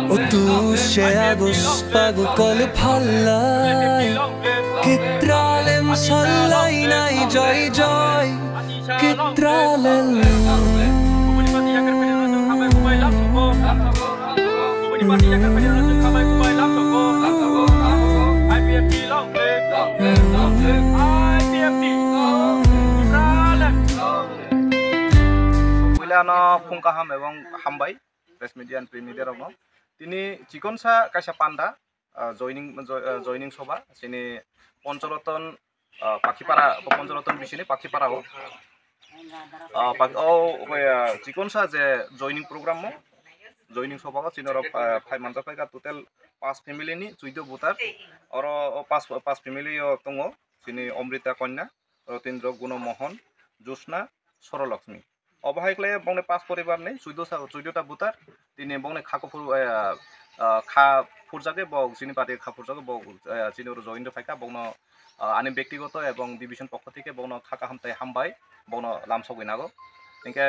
Utusie agus pagukol phalai Kitralem salai nai joy joy Kitralem Wilana Pungkaham এবং হামবাই press media and print media রং তিনি চিকনসা কাইসা পান্ডা joining সভা তিনি পঞ্চরতন পাখিপাড়া পঞ্চরতন বিশিনি পাখিপাড়া ও চিকনসা যে জয়নিং প্রোগ্রাম জয়নিং সভা চিনর 5 মান্থ পাইকা টোটাল 5 ফ্যামিলি নি 14 ভোটার আর 5 ফ্যামিলি দङ চিনি অমৃতা কন্যা রতীন্দ্র গুণমোহন জ্যোৎস্না সরলক্ষ্মী অবহাইকলে বংনে 5 পরিবার নেই 14টা ভোটার তিনি বংনে খা ফুরজাকে বক চিনি পার্টি খা ফুরজাকে বক চিনি জয়েন্ট ফাইকা বংন আনি ব্যক্তিগত এবং ডিভিশন পক্ষ থেকে বংন খাকা হামতাই হামবাই বংন লামসগইনাগো ইনকে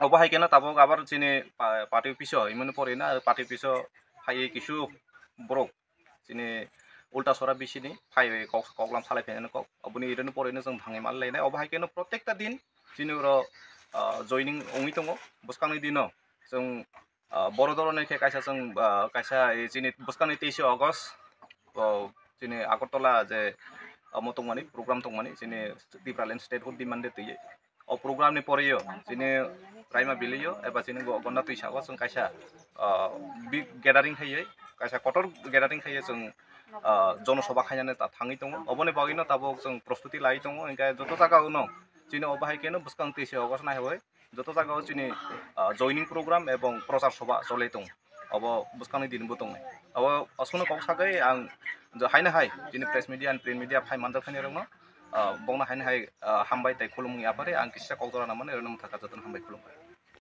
অবহাইকেনা তাবক আবার চিনি পার্টি অফিস ইমনে পড়ে না পার্টি অফিস ফাইয়ে কিছু ব্রক চিনি উল্টা সরা বিশিনি ফাই ককলাম সালাই ফেনে কক অবনি ইরেनो পড়েनो जों भाङै माल लायनाय অবহাইকেনো প্রত্যেকটা দিন চিনি জয়নিং অঙি दङ বসকাंनि दिनो जों बर' धरननि कायसा जों कायसा चिनि बसकांनि 23 আগস্ট चिनि আগরতলা যে মতংমানি প্রোগ্রাম দंमानि चिनि ত্রিপুরাল্যান্ড স্টেটহুড ডিমান্ডে তৈয়ে ও প্রোগ্রামनि পরেयो चिनि रायमा बिलियो एबा चिनि गन्ना तुइसागो जों कायसा बिग गैदारिं खायो कायसा कटर गैदारिं खायो जों जनसभा खायनानै थाङै दङ अबने बागैनो ताबो जों प्रस्तुति लाई दङ इनका जत जागायावनो चिनि अबहायकेनो बसकां 23 আগস্ট नायबाय जत जागायाव चिनि जयनिं प्रोग्राम एवं प्रचार सभा चलै दं अब बसकांनि दिनबो दं अब असनो कौसागै आं हायनो हाय चिनि press media and print media फाइ मानजा खानि रंनो बंना हायनो हाय हामबाय ताइ खुलुमनि आफारे आं किसा कौदरा नामाने ओरैनो थाखा जतन हामबाय खुलुमबाय।